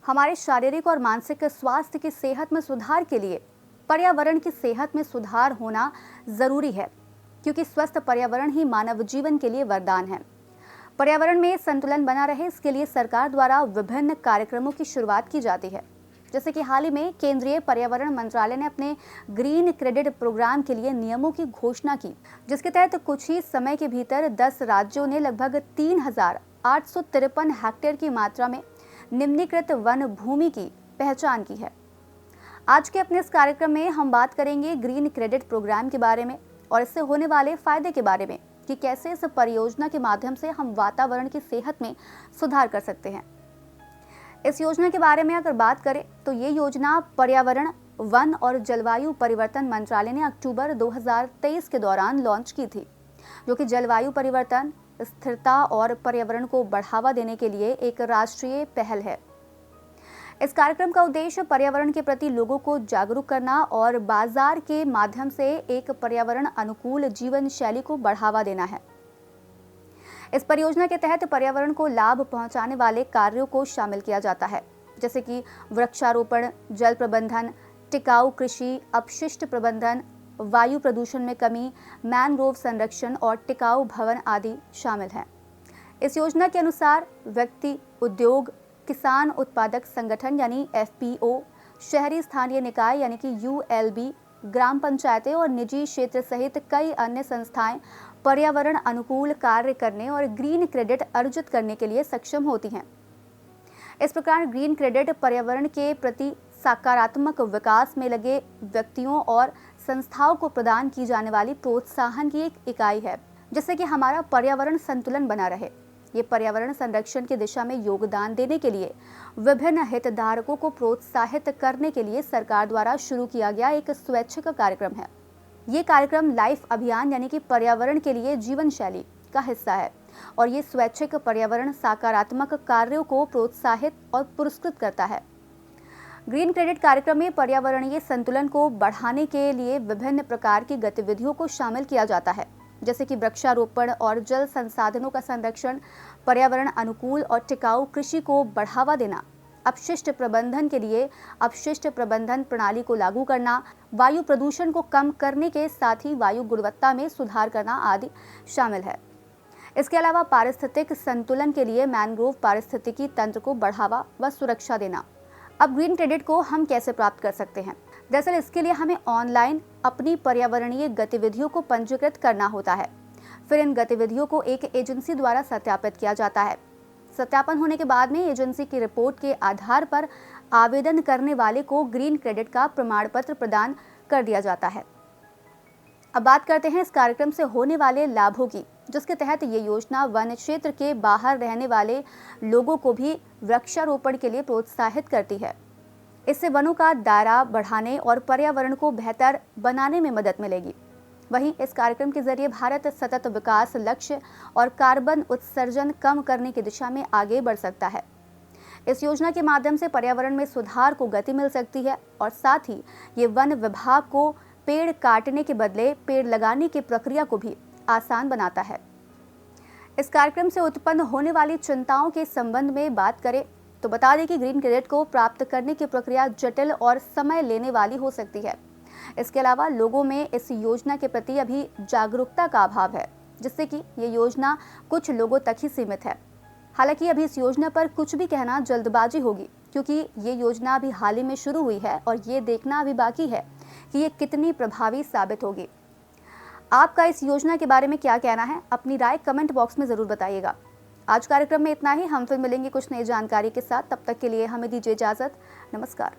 हमारे शारीरिक और मानसिक स्वास्थ्य की सेहत में सुधार के लिए पर्यावरण की सेहत में सुधार होना जरूरी है, क्योंकि स्वस्थ पर्यावरण ही मानव जीवन के लिए वरदान है। पर्यावरण में संतुलन बना रहे, इसके लिए सरकार द्वारा विभिन्न कार्यक्रमों की शुरुआत की जाती है। जैसे कि हाल ही में केंद्रीय पर्यावरण मंत्रालय ने अपने ग्रीन क्रेडिट प्रोग्राम के लिए नियमों की घोषणा की, जिसके तहत कुछ ही समय के भीतर 10 राज्यों ने लगभग 3,853 हेक्टेयर की मात्रा में निम्नीकृत वन भूमि की पहचान की है। आज के अपने इस कार्यक्रम में हम बात करेंगे ग्रीन क्रेडिट प्रोग्राम के बारे में और इससे होने वाले फायदे के बारे में कि कैसे इस परियोजना के माध्यम से हम वातावरण की सेहत में सुधार कर सकते हैं। इस योजना के बारे में अगर बात करें तो ये योजना पर्यावरण, वन और जलवायु परिवर्तन मंत्रालय ने अक्टूबर 2023 के दौरान लॉन्च की थी, जो कि जलवायु परिवर्तन, स्थिरता और पर्यावरण को बढ़ावा देने के लिए एक राष्ट्रीय पहल है। इस कार्यक्रम का उद्देश्य पर्यावरण के प्रति लोगों को जागरूक करना और बाजार के माध्यम से एक पर्यावरण अनुकूल जीवन शैली को बढ़ावा देना है। इस परियोजना के तहत पर्यावरण को लाभ पहुंचाने वाले कार्यों को शामिल किया जाता है, जैसे कि वृक्षारोपण, जल प्रबंधन, टिकाऊ कृषि, अपशिष्ट प्रबंधन, वायु प्रदूषण में कमी, मैनग्रोव संरक्षण और टिकाऊ भवन आदि शामिल हैं। इस योजना के अनुसार व्यक्ति, उद्योग, किसान उत्पादक संगठन यानी FPO, शहरी स्थानीय निकाय यानी कि ULB, ग्राम पंचायतें और निजी क्षेत्र सहित कई अन्य संस्थाएं पर्यावरण अनुकूल कार्य करने और ग्रीन क्रेडिट अर्जित करने के लिए सक्षम होती हैं। इस प्रकार ग्रीन क्रेडिट पर्यावरण के प्रति सकारात्मक विकास में लगे व्यक्तियों और संस्थाओं को प्रदान की जाने वाली प्रोत्साहन की एक इकाई है, जिससे कि हमारा पर्यावरण संतुलन बना रहे। ये पर्यावरण संरक्षण की दिशा में योगदान देने के लिए विभिन्न हितधारकों को प्रोत्साहित करने के लिए सरकार द्वारा शुरू किया गया एक स्वैच्छिक कार्यक्रम है। ये कार्यक्रम लाइफ अभियान यानी कि पर्यावरण के लिए जीवन शैली का हिस्सा है और ये स्वैच्छिक पर्यावरण सकारात्मक कार्यों को प्रोत्साहित और पुरस्कृत करता है। ग्रीन क्रेडिट कार्यक्रम में पर्यावरणीय संतुलन को बढ़ाने के लिए विभिन्न प्रकार की गतिविधियों को शामिल किया जाता है, जैसे कि वृक्षारोपण और जल संसाधनों का संरक्षण, पर्यावरण अनुकूल और टिकाऊ कृषि को बढ़ावा देना, अपशिष्ट प्रबंधन के लिए अपशिष्ट प्रबंधन प्रणाली को लागू करना, वायु प्रदूषण को कम करने के साथ ही वायु गुणवत्ता में सुधार करना आदि शामिल है। इसके अलावा पारिस्थितिक संतुलन के लिए मैनग्रोव पारिस्थितिकी तंत्र को बढ़ावा व सुरक्षा देना। अब ग्रीन क्रेडिट को हम कैसे प्राप्त कर सकते हैं? दरअसल इसके लिए हमें ऑनलाइन अपनी पर्यावरणीय गतिविधियों को पंजीकृत करना होता है। फिर इन गतिविधियों को एक एजेंसी द्वारा सत्यापित किया जाता है। सत्यापन होने के बाद में एजेंसी की रिपोर्ट के आधार पर आवेदन करने वाले को ग्रीन क्रेडिट का प्रमाण पत्र प्रदान कर दिया जाता है। अब बात करते हैं इस कार्यक्रम से होने वाले लाभों की, जिसके तहत ये योजना वन क्षेत्र के बाहर रहने वाले लोगों को भी वृक्षारोपण के लिए प्रोत्साहित करती है। इससे वनों का दायरा बढ़ाने और पर्यावरण को बेहतर बनाने में मदद मिलेगी। वहीं इस कार्यक्रम के जरिए भारत सतत विकास लक्ष्य और कार्बन उत्सर्जन कम करने की दिशा में आगे बढ़ सकता है। इस योजना के माध्यम से पर्यावरण में सुधार को गति मिल सकती है और साथ ही ये वन विभाग को पेड़ काटने के बदले पेड़ लगाने की प्रक्रिया को भी आसान बनाता है। इस कार्यक्रम से उत्पन्न होने वाली चिंताओं के संबंध में बात करें तो बता दें कि ग्रीन क्रेडिट को प्राप्त करने की प्रक्रिया जटिल और समय लेने वाली हो सकती है। इसके अलावा लोगों में इस योजना के प्रति अभी जागरूकता का अभाव है, जिससे कि ये योजना कुछ लोगों तक ही सीमित है। हालांकि अभी इस योजना पर कुछ भी कहना जल्दबाजी होगी, क्योंकि ये योजना अभी हाल ही में शुरू हुई है और ये देखना अभी बाकी है कि ये कितनी प्रभावी साबित होगी। आपका इस योजना के बारे में क्या कहना है? अपनी राय कमेंट बॉक्स में जरूर बताइएगा। आज कार्यक्रम में इतना ही। हम फिर मिलेंगे कुछ नई जानकारी के साथ। तब तक के लिए हमें दीजिए इजाजत। नमस्कार।